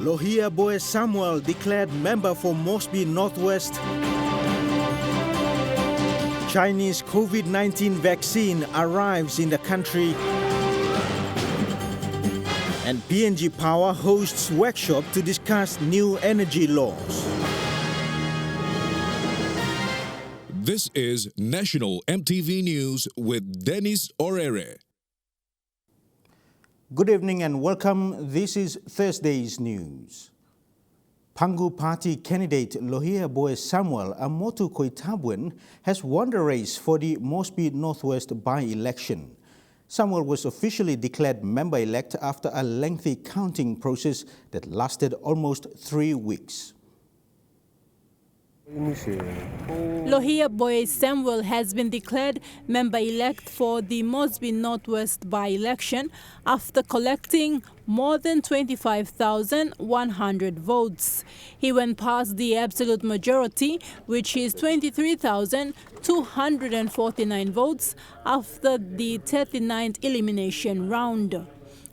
Lohia Boe Samuel declared member for Moresby North West. Chinese COVID-19 vaccine arrives in the country. And PNG Power hosts workshop to discuss new energy laws. This is National EMTV News with Dennis Orere. Good evening and welcome. This is Thursday's news. Pangu Party candidate Lohia Boe Samuel, a Motu Koitabuen, has won the race for the Moresby North West by-election. Samuel was officially declared member-elect after a lengthy counting process that lasted almost 3 weeks. Lohia Boe Samuel has been declared member-elect for the Moresby North West by-election after collecting more than 25,100 votes. He went past the absolute majority, which is 23,249 votes after the 39th elimination round.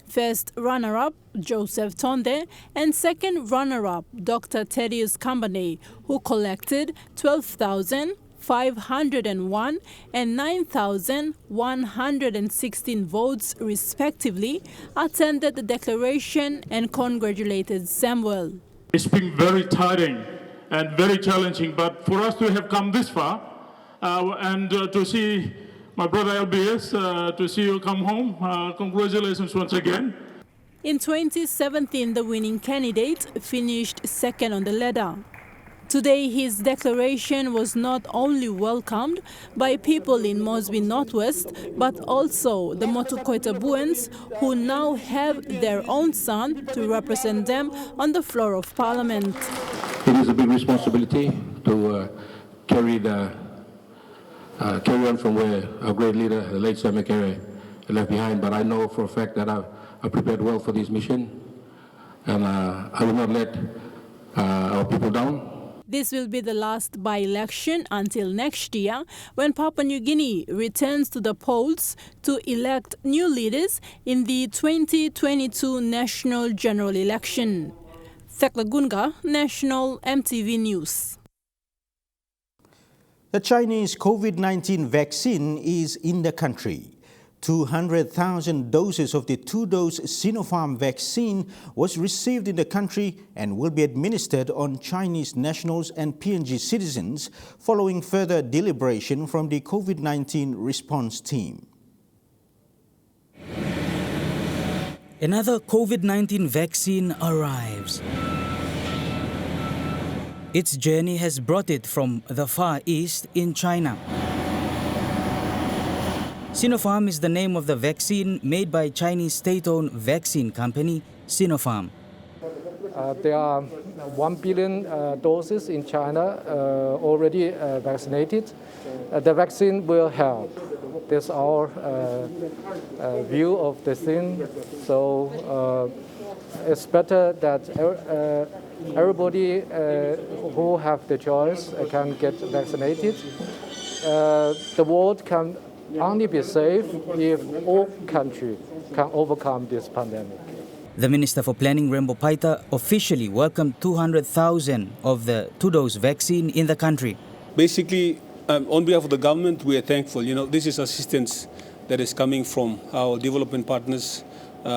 First runner-up, Joseph Tonde, and second runner-up, Dr. Thaddeus Kambane, who collected 12,501 and 9,116 votes respectively, attended the declaration and congratulated Samuel. It's been very tiring and very challenging, but for us to have come this far and to see my brother LBS, to see you come home, congratulations once again. In 2017, the winning candidate finished second on the ladder. Today, his declaration was not only welcomed by people in Moresby North West, but also the Motu Koitabuens, who now have their own son to represent them on the floor of Parliament. It is a big responsibility to carry on from where our great leader, the late Sam McCarry, left behind. But I know for a fact that I prepared well for this mission, and I will not let our people down. This will be the last by-election until next year, when Papua New Guinea returns to the polls to elect new leaders in the 2022 National General Election. Thekla Gunga, National EMTV News. The Chinese COVID-19 vaccine is in the country. 200,000 doses of the 2-dose Sinopharm vaccine was received in the country and will be administered on Chinese nationals and PNG citizens following further deliberation from the COVID-19 response team. Another COVID-19 vaccine arrives. Its journey has brought it from the Far East in China. Sinopharm is the name of the vaccine made by Chinese state-owned vaccine company Sinopharm. There are 1 billion doses in China already vaccinated. The vaccine will help. That's our view of the thing. So it's better that everybody who have the choice can get vaccinated. The world can only be safe if all countries can overcome this pandemic. The Minister for Planning, Rainbow Paita, officially welcomed 200,000 of the 2-dose vaccine in the country. Basically, on behalf of the government, we are thankful. This is assistance that is coming from our development partners.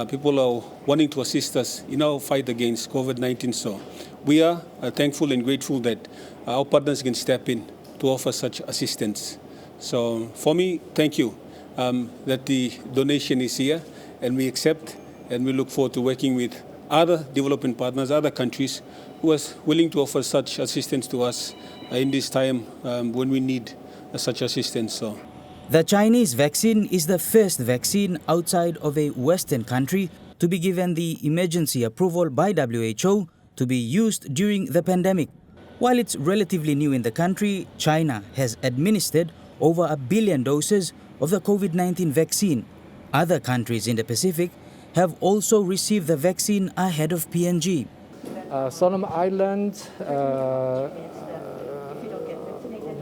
People are wanting to assist us in our fight against COVID-19. So we are thankful and grateful that our partners can step in to offer such assistance. So for me, thank you that the donation is here, and we accept, and we look forward to working with other development partners, other countries who are willing to offer such assistance to us in this time when we need such assistance. So. The Chinese vaccine is the first vaccine outside of a Western country to be given the emergency approval by WHO to be used during the pandemic. While it's relatively new in the country, China has administered over 1 billion doses of the COVID-19 vaccine. Other countries in the Pacific have also received the vaccine ahead of PNG. Solomon Islands,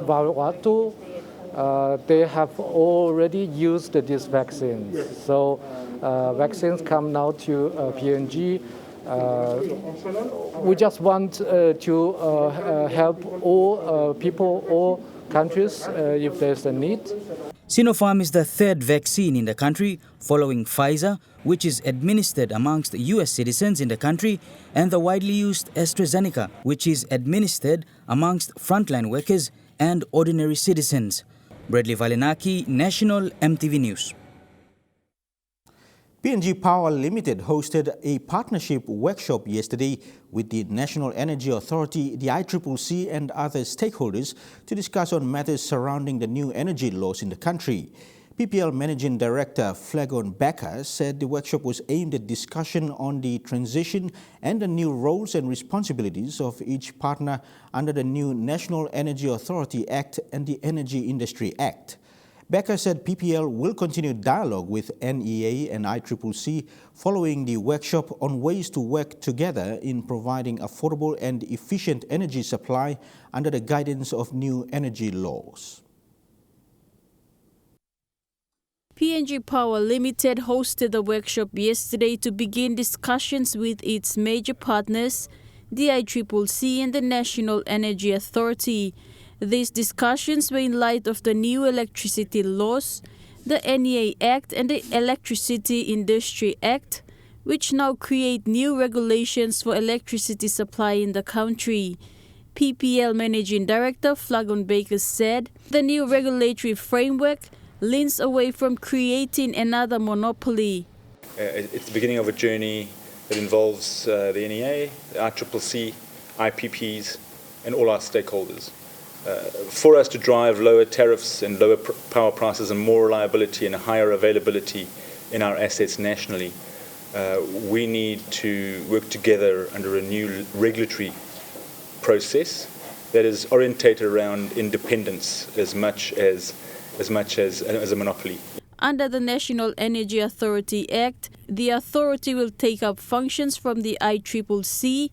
Vanuatu, they have already used this vaccine. So vaccines come now to PNG. We just want to help all people, all countries, if there's a need. Sinopharm is the third vaccine in the country, following Pfizer, which is administered amongst US citizens in the country, and the widely used AstraZeneca, which is administered amongst frontline workers and ordinary citizens. Bradley Valenaki, National EMTV News. PNG Power Limited hosted a partnership workshop yesterday with the National Energy Authority, the ICCC and other stakeholders to discuss on matters surrounding the new energy laws in the country. PPL Managing Director Flagon Becker said the workshop was aimed at discussion on the transition and the new roles and responsibilities of each partner under the new National Energy Authority Act and the Energy Industry Act. Becker said PPL will continue dialogue with NEA and ICCC following the workshop on ways to work together in providing affordable and efficient energy supply under the guidance of new energy laws. PNG Power Limited hosted a workshop yesterday to begin discussions with its major partners, the ICCC and the National Energy Authority. These discussions were in light of the new electricity laws, the NEA Act and the Electricity Industry Act, which now create new regulations for electricity supply in the country. PPL Managing Director Flagon Baker said the new regulatory framework leans away from creating another monopoly. It's the beginning of a journey that involves the NEA, the ICCC, IPPs and all our stakeholders. For us to drive lower tariffs and lower power prices and more reliability and higher availability in our assets nationally, we need to work together under a new regulatory process that is orientated around independence as much as a monopoly. Under the National Energy Authority Act, the authority will take up functions from the ICCC,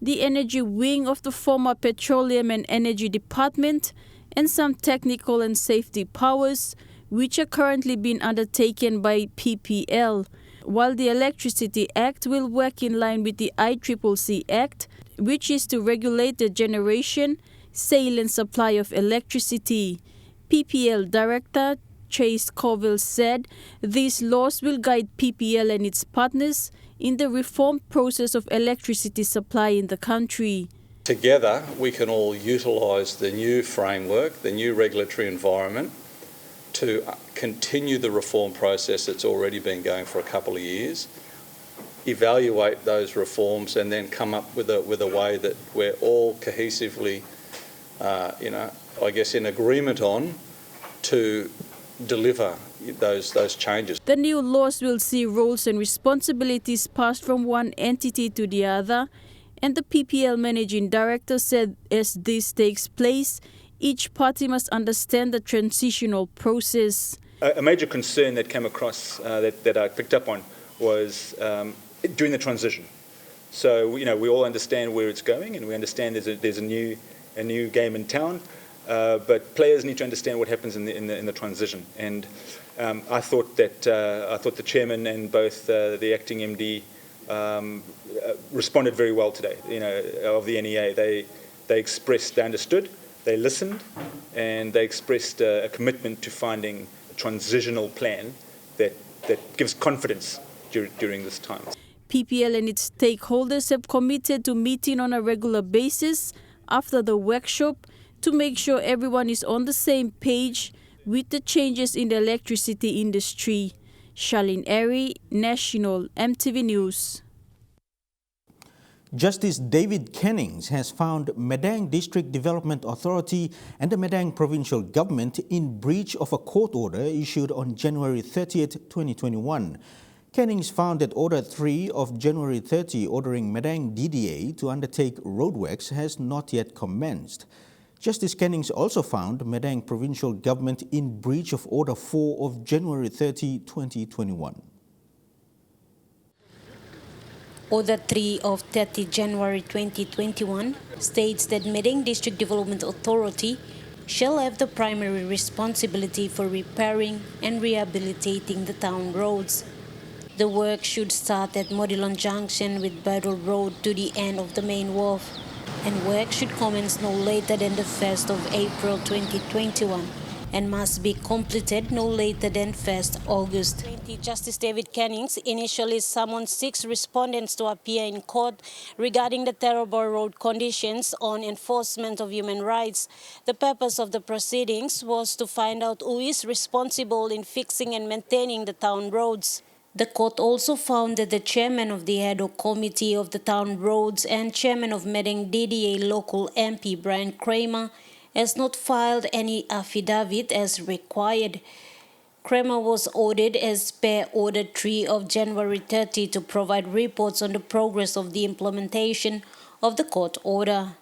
the energy wing of the former Petroleum and Energy Department, and some technical and safety powers, which are currently being undertaken by PPL, while the Electricity Act will work in line with the ICCC Act, which is to regulate the generation, sale and supply of electricity. PPL Director Chase Colville said these laws will guide PPL and its partners in the reform process of electricity supply in the country. Together, we can all utilise the new framework, the new regulatory environment to continue the reform process that's already been going for a couple of years, evaluate those reforms and then come up with a way that we're all cohesively, I guess, in agreement on to deliver those changes. The new laws will see roles and responsibilities passed from one entity to the other, and the PPL Managing Director said as this takes place, each party must understand the transitional process. A major concern that came across that I picked up on was during the transition. So we all understand where it's going, and we understand there's a new game in town. But players need to understand what happens in the transition, and I thought the chairman and both the acting MD responded very well today. Of the NEA, they expressed, they understood, they listened, and they expressed a commitment to finding a transitional plan that gives confidence during this time. PPL and its stakeholders have committed to meeting on a regular basis after the workshop to make sure everyone is on the same page with the changes in the electricity industry. Charlene Airy, National EMTV News. Justice David Kennings has found Medeng District Development Authority and the Medeng Provincial Government in breach of a court order issued on January 30th, 2021. Kennings found that Order 3 of January 30 ordering Medeng DDA to undertake roadworks has not yet commenced. Justice Kennings also found Medeng Provincial Government in breach of Order 4 of January 30, 2021. Order 3 of 30 January 2021 states that Medeng District Development Authority shall have the primary responsibility for repairing and rehabilitating the town roads. The work should start at Modilon Junction with Battle Road to the end of the main wharf, and work should commence no later than the 1st of April 2021 and must be completed no later than 1st August. Justice David Cannings initially summoned 6 respondents to appear in court regarding the terrible road conditions on enforcement of human rights. The purpose of the proceedings was to find out who is responsible in fixing and maintaining the town roads. The court also found that the chairman of the ad hoc committee of the town roads and chairman of Medeng DDA local MP Brian Kramer has not filed any affidavit as required. Kramer was ordered as per Order 3 of January 30 to provide reports on the progress of the implementation of the court order.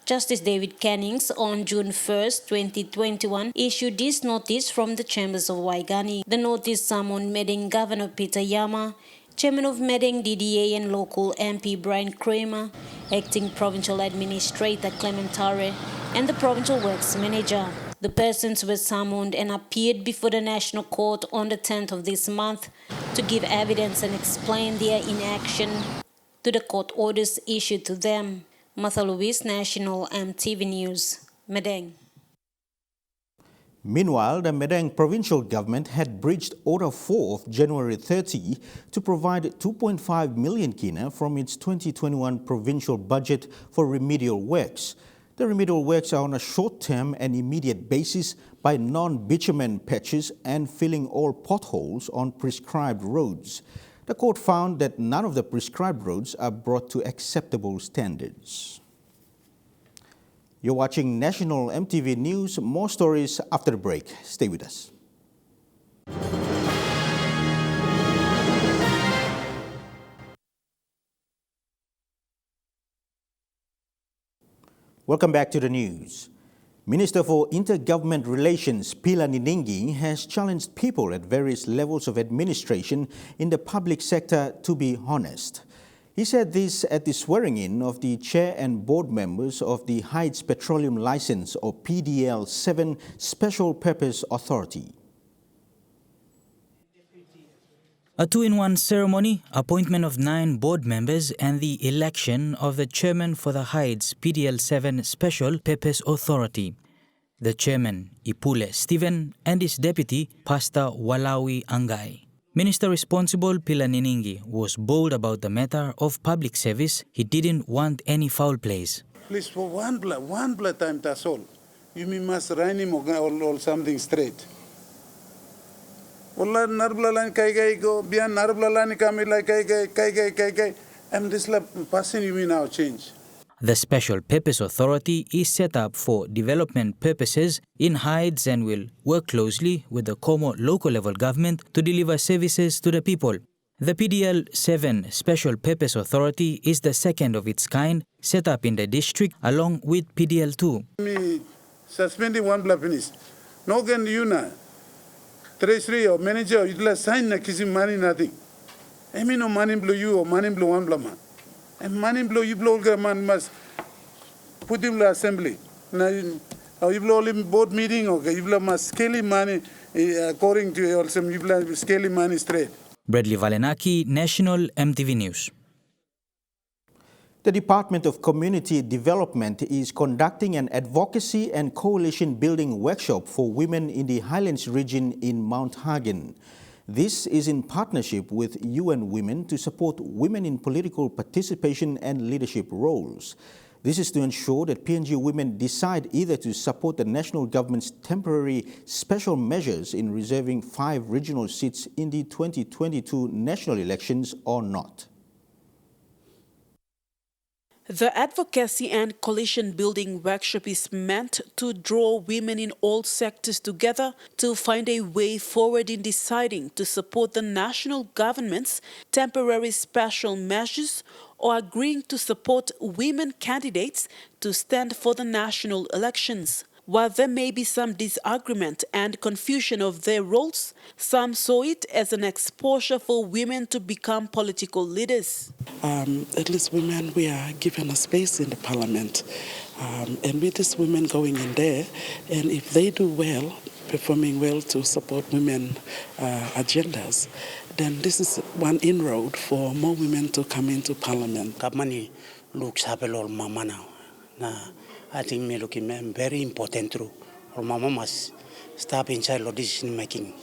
Justice David Cannings on June 1, 2021, issued this notice from the chambers of Waigani. The notice summoned Medeng Governor Peter Yama, Chairman of Medeng DDA and local MP Brian Kramer, Acting Provincial Administrator Clement Tare, and the Provincial Works Manager. The persons were summoned and appeared before the National Court on the 10th of this month to give evidence and explain their inaction to the court orders issued to them. Martha Louise, National EMTV News, Medeng. Meanwhile, the Medeng provincial government had breached Order 4 of January 30 to provide 2.5 million kina from its 2021 provincial budget for remedial works. The remedial works are on a short-term and immediate basis by non-bitumen patches and filling all potholes on prescribed roads. The court found that none of the prescribed roads are brought to acceptable standards. You're watching National EMTV News. More stories after the break. Stay with us. Welcome back to the news. Minister for Intergovernment Relations, Pila Niningi, has challenged people at various levels of administration in the public sector to be honest. He said this at the swearing-in of the chair and board members of the Heights Petroleum License or PDL-7 Special Purpose Authority. A two-in-one ceremony, appointment of 9 board members and the election of the chairman for the Heights PDL-7 Special Purpose Authority. The chairman, Ipule Stephen, and his deputy, Pastor Walawi Angai. Minister responsible, Pila Niningi, was bold about the matter of public service. He didn't want any foul plays. Please, for one blood time, that's all. You must run him or something straight. Wallah narblalan kai go bian narblalan kamila kai and this person you now change. The Special Purpose Authority is set up for development purposes in Heights and will work closely with the Como local level government to deliver services to the people. The PDL-7 Special Purpose Authority is the second of its kind set up in the district along with PDL-2. Me suspending one blood finish. No can you na. Treasury or manager, you will sign na kissing money nothing. I mean no money blow you or money blow one blow man. And money blow you blow man must put him to assembly. Now you blow him board meeting or you blow must scale money according to also you blow scale money straight. Bradley Valenaki, National EMTV News. The Department of Community Development is conducting an advocacy and coalition building workshop for women in the Highlands region in Mount Hagen. This is in partnership with UN Women to support women in political participation and leadership roles. This is to ensure that PNG women decide either to support the national government's temporary special measures in reserving 5 regional seats in the 2022 national elections or not. The Advocacy and Coalition Building Workshop is meant to draw women in all sectors together to find a way forward in deciding to support the national government's temporary special measures or agreeing to support women candidates to stand for the national elections. While there may be some disagreement and confusion of their roles, some saw it as an exposure for women to become political leaders. At least women, we are given a space in the parliament. And with these women going in there, and if they do well, performing well to support women agendas, then this is one inroad for more women to come into parliament. Kapmani looks habelol mama now. I think me looking very important too. Or mama must stop inside of decision making.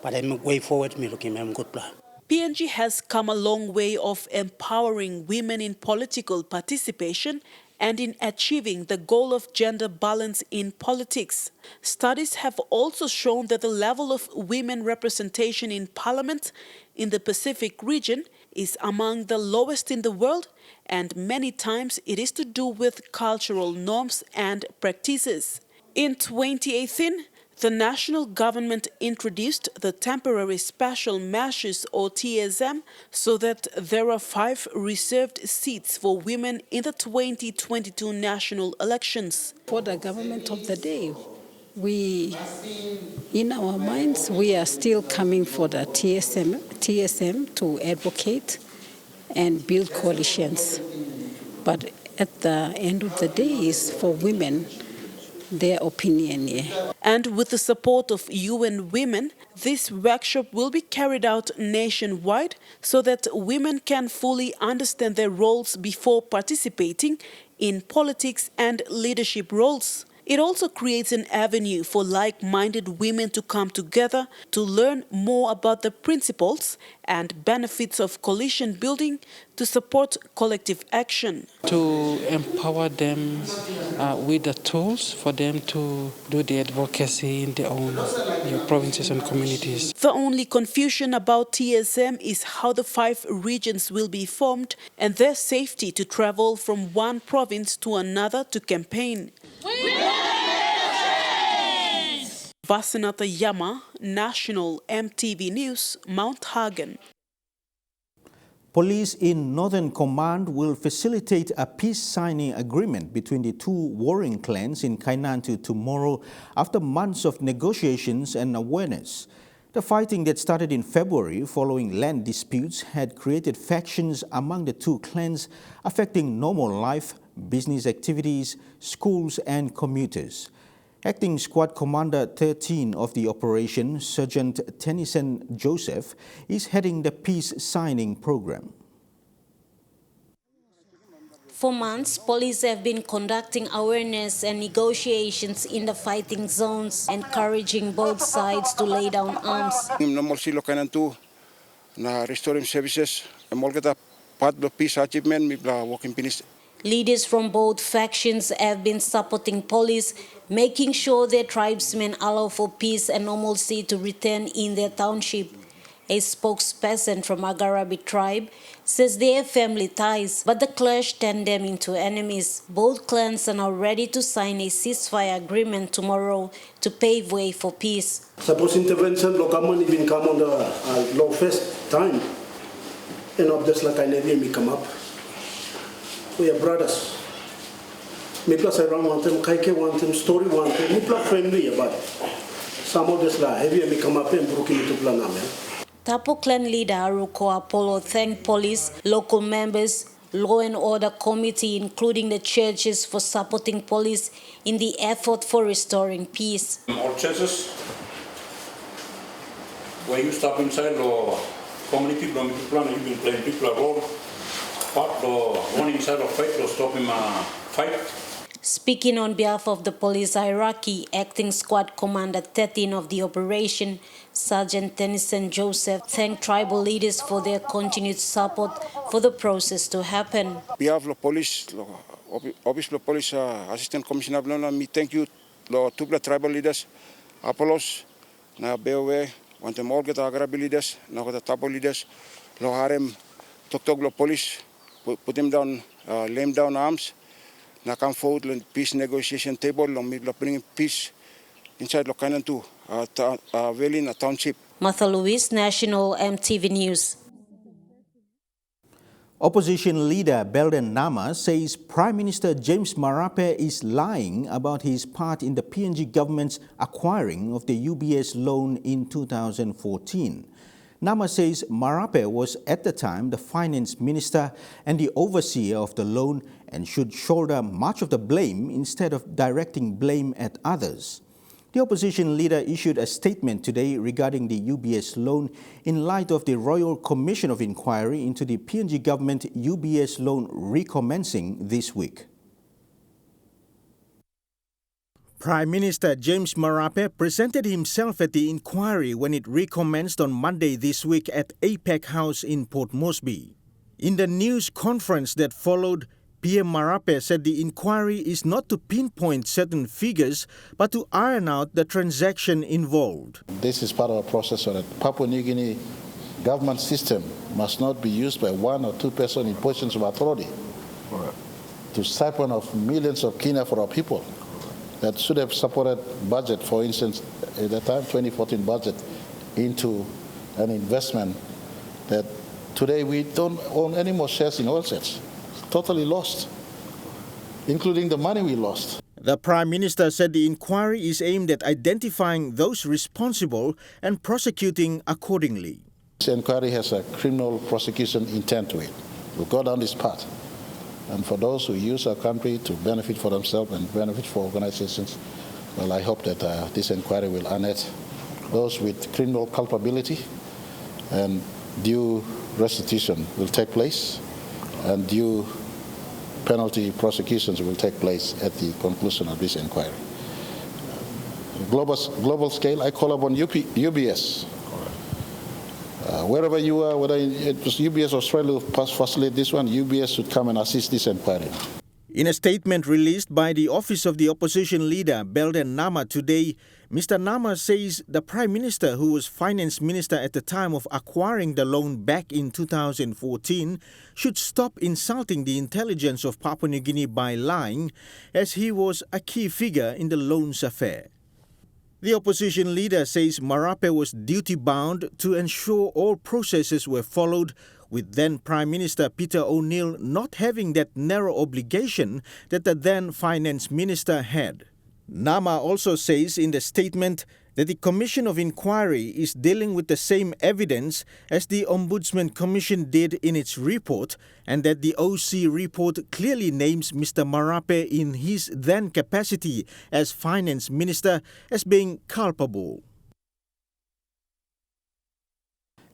But I'm way forward me looking good plan. PNG has come a long way of empowering women in political participation and in achieving the goal of gender balance in politics. Studies have also shown that the level of women representation in parliament in the Pacific region is among the lowest in the world, and many times it is to do with cultural norms and practices. In 2018, the national government introduced the Temporary Special Measures or TSM so that there are 5 reserved seats for women in the 2022 national elections. For the government of the day, in our minds, we are still coming for the TSM to advocate and build coalitions. But at the end of the day, is for women, their opinion. Yeah. And with the support of UN Women, this workshop will be carried out nationwide so that women can fully understand their roles before participating in politics and leadership roles. It also creates an avenue for like-minded women to come together to learn more about the principles and benefits of coalition building to support collective action. To empower them with the tools for them to do the advocacy in their own provinces and communities. The only confusion about TSM is how the 5 regions will be formed and their safety to travel from one province to another to campaign. Vasanatha Yama, National EMTV News, Mount Hagen. Police in Northern Command will facilitate a peace signing agreement between the 2 warring clans in Kainantu tomorrow after months of negotiations and awareness. The fighting that started in February following land disputes had created factions among the 2 clans, affecting normal life, business activities, schools and commuters. Acting Squad Commander 13 of the operation, Sergeant Tennyson Joseph, is heading the peace signing program. For months, police have been conducting awareness and negotiations in the fighting zones, encouraging both sides to lay down arms. Restoring services, part of peace achievement, working finish. Leaders from both factions have been supporting police, making sure their tribesmen allow for peace and normalcy to return in their township. A spokesperson from Agarabi tribe says they have family ties, but the clash turned them into enemies. Both clans are now ready to sign a ceasefire agreement tomorrow to pave way for peace. Suppose intervention, local even come on the low first time, and not just like I never me come up. We are brothers. Me plus around want them, kaike want them, story want them. Me plus friendly about some of this la heavy me come up and broken into plan amen. Tapo clan leader Aruko Apollo thanked police, local members, law and order committee, including the churches, for supporting police in the effort for restoring peace. All churches, when you step inside the community plan, you've been playing people role. Part one inside of fight to stop him fight. Speaking on behalf of the police hierarchy, Acting Squad Commander 13 of the operation, Sergeant Tennyson Joseph, thanked tribal leaders for their continued support for the process to happen. On behalf of the police, Office of Police Assistant Commissioner, me thank you to the tribal leaders, Apollos, na BOW, want them all get Agarabi leaders, na the Tapo leaders, lo harem, talk the police. Put them down, lay them down arms. Now come forward to peace negotiation table. We bring peace inside Kainantu, valley in a township. Martha Lewis, National EMTV News. Opposition leader Belden Nama says Prime Minister James Marape is lying about his part in the PNG government's acquiring of the UBS loan in 2014. Nama says Marape was at the time the finance minister and the overseer of the loan and should shoulder much of the blame instead of directing blame at others. The opposition leader issued a statement today regarding the UBS loan in light of the Royal Commission of Inquiry into the PNG government UBS loan recommencing this week. Prime Minister James Marape presented himself at the inquiry when it recommenced on Monday this week at APEC House in Port Moresby. In the news conference that followed, PM Marape said the inquiry is not to pinpoint certain figures, but to iron out the transaction involved. This is part of a process so that Papua New Guinea government system must not be used by one or two persons in positions of authority to siphon off millions of kina for our people that should have supported budget, for instance, at the time 2014 budget, into an investment that today we don't own any more shares in oil sets. Totally lost, including the money we lost. The Prime Minister said the inquiry is aimed at identifying those responsible and prosecuting accordingly. This inquiry has a criminal prosecution intent to it. We'll go down this path. And for those who use our country to benefit for themselves and benefit for organizations, well, I hope that this inquiry will unearth those with criminal culpability, and due restitution will take place, and due penalty prosecutions will take place at the conclusion of this inquiry. Global scale, I call upon UBS. Wherever you are, whether it was UBS Australia facilitate this one, UBS should come and assist this inquiry. In a statement released by the Office of the Opposition Leader, Belden Nama, today, Mr. Nama says the Prime Minister, who was Finance Minister at the time of acquiring the loan back in 2014, should stop insulting the intelligence of Papua New Guinea by lying, as he was a key figure in the loans affair. The opposition leader says Marape was duty-bound to ensure all processes were followed, with then Prime Minister Peter O'Neill not having that narrow obligation that the then Finance Minister had. Nama also says in the statement that the Commission of Inquiry is dealing with the same evidence as the Ombudsman Commission did in its report, and that the OC report clearly names Mr. Marape in his then capacity as Finance Minister as being culpable.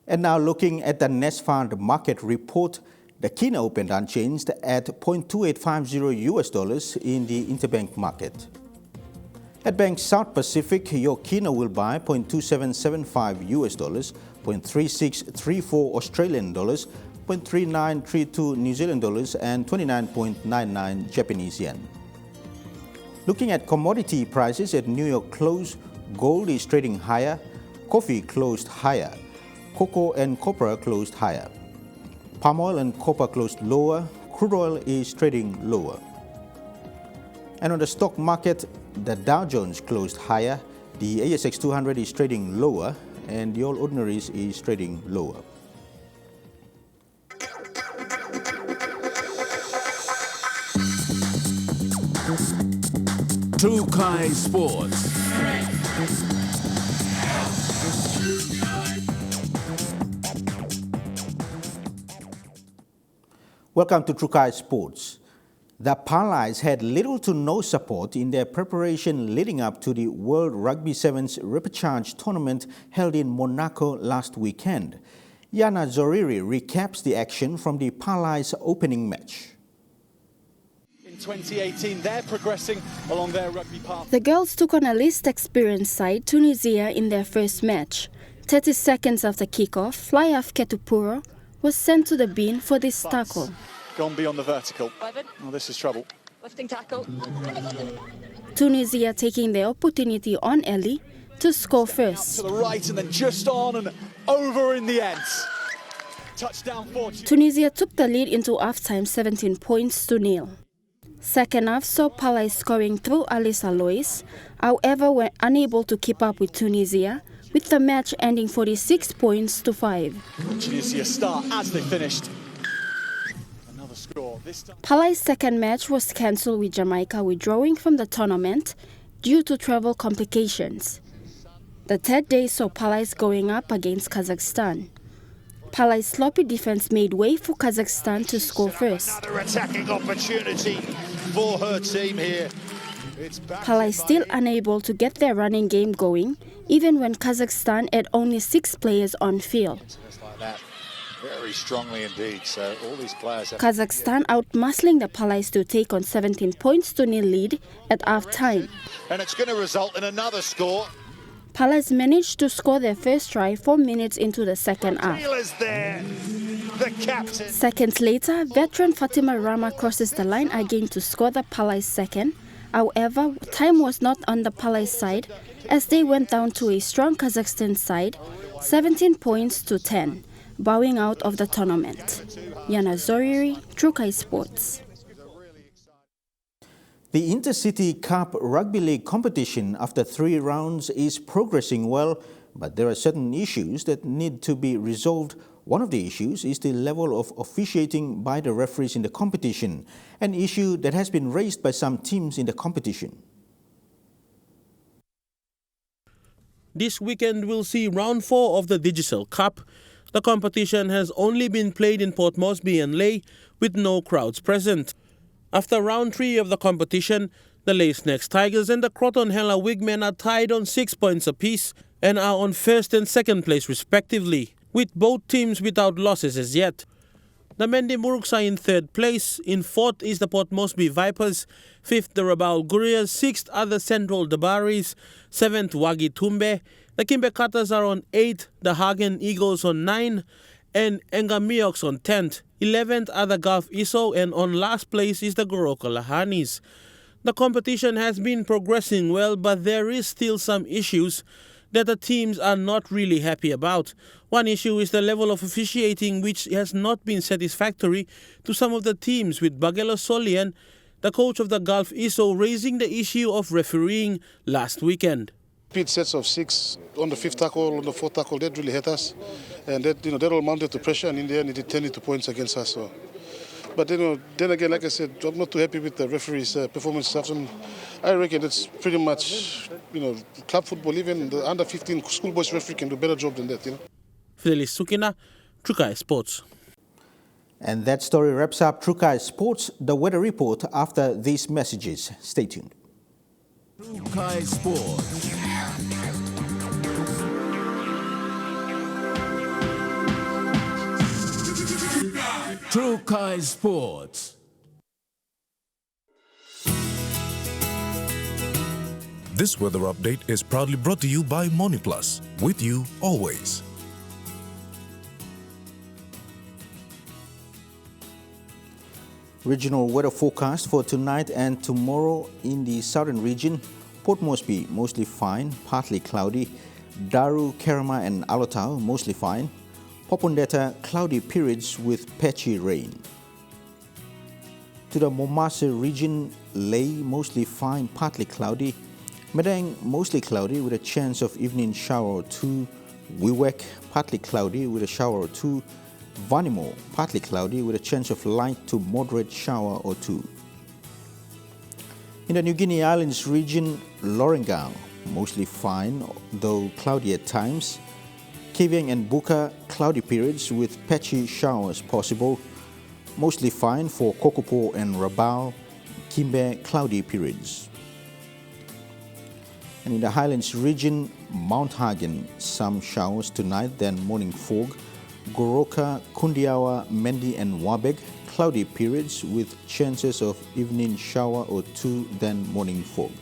And now looking at the Nest Fund market report, the kina opened unchanged at $0.2850 in the interbank market. At Bank South Pacific, your kina will buy $0.2775 $0.3634 Australian dollars, $0.3932 New Zealand dollars, and 29.99 Japanese yen. Looking at commodity prices at New York close, gold is trading higher, coffee closed higher, cocoa and copper closed higher. Palm oil and copper closed lower, crude oil is trading lower. And on the stock market, the Dow Jones closed higher, the ASX 200 is trading lower, and the All Ordinaries is trading lower. Trukai Sports. Welcome to Trukai Sports. The Palais had little to no support in their preparation leading up to the World Rugby Sevens repechage tournament held in Monaco last weekend. Yana Zoriri recaps the action from the Palais opening match. In 2018, they're progressing along their rugby path. The girls took on a least experienced side, Tunisia, in their first match. 30 seconds after kickoff, Flyaf Ketupuro was sent to the bin for this tackle. Gone beyond the vertical. Oh, this is trouble. Lifting tackle. Tunisia taking the opportunity on early to score first. To the right and then just on and over in the end. Touchdown for Tunisia took the lead into half-time 17 points to 0. Second half saw Palais scoring through Alice Alois, however were unable to keep up with Tunisia, with the match ending 46 points to 5. Tunisia start as they finished. Palais' second match was cancelled with Jamaica withdrawing from the tournament due to travel complications. The third day saw Palais going up against Kazakhstan. Palais' sloppy defense made way for Kazakhstan to score first. Another attacking opportunity for her team here. Palai still unable to get their running game going, even when Kazakhstan had only 6 players on field. Very strongly indeed. So all these players have Kazakhstan outmuscling the Palais to take on 17 points to nil lead at half-time. And it's going to result in another score. Palais managed to score their first try 4 minutes into the second half. There, the captain. Seconds later, veteran Fatima Rama crosses the line again to score the Palais second. However, time was not on the Palais side as they went down to a strong Kazakhstan side, 17 points to 10. Bowing out of the tournament. Yana Zoriri, Trukai Sports. The Intercity Cup Rugby League competition after 3 rounds is progressing well, but there are certain issues that need to be resolved. One of the issues is the level of officiating by the referees in the competition, an issue that has been raised by some teams in the competition. This weekend will see round 4 of the Digicel Cup. The competition has only been played in Port Moresby and Lae with no crowds present. After round 3 of the competition, the Lae Snakes Tigers and the Croton Hela Wigmen are tied on 6 points apiece and are on first and second place respectively, with both teams without losses as yet. The Mendi Muruks are in third place. In fourth is the Port Moresby Vipers, fifth the Rabaul Gurias, sixth are the Central Dabaris, seventh Wagi Tumbe. The Kimbe Cutters are on 8th, the Hagen Eagles on 9, and Engamioks on 10th. 11th are the Gulf Iso, and on last place is the Goroka Lahanis. The competition has been progressing well, but there is still some issues that the teams are not really happy about. One issue is the level of officiating, which has not been satisfactory to some of the teams, with Bagelo Solian, the coach of the Gulf Iso, raising the issue of refereeing last weekend. Speed sets of 6 on the 5th tackle, on the 4th tackle, that really hurt us. And that all mounted to pressure, and in the end it turned into points against us. So. But then again, like I said, I'm not too happy with the referee's performance. I reckon it's pretty much, club football, even the under 15 schoolboys referee can do a better job than that. Fidelis Sukina, Trukai Sports. And that story wraps up Trukai Sports, the weather report after these messages. Stay tuned. Trukai Sports. Trukai Sports. This weather update is proudly brought to you by MoniPlus, with you always. Regional weather forecast for tonight and tomorrow in the southern region. Port Moresby, mostly fine, partly cloudy. Daru, Kerama and Alotau, mostly fine. Popondetta, cloudy periods with patchy rain. To the Momase region, Lae, mostly fine, partly cloudy. Medeng, mostly cloudy with a chance of evening shower or 2. Wewak, partly cloudy with a shower or 2. Vanimo, partly cloudy with a chance of light to moderate shower or 2. In the New Guinea Islands region, Lorengau, mostly fine, though cloudy at times. Keviang and Buka, cloudy periods with patchy showers possible. Mostly fine for Kokopo and Rabaul. Kimbe, cloudy periods. And in the Highlands region, Mount Hagen, some showers tonight, then morning fog. Goroka, Kundiawa, Mendi and Wabeg, cloudy periods with chances of evening shower or 2, then morning fog.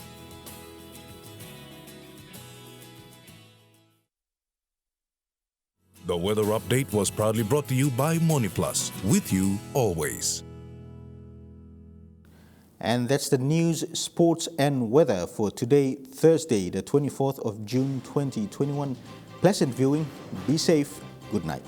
The weather update was proudly brought to you by MoniPlus, with you always. And that's the news, sports and weather for today, Thursday, the 24th of June 2021. Pleasant viewing, be safe, good night.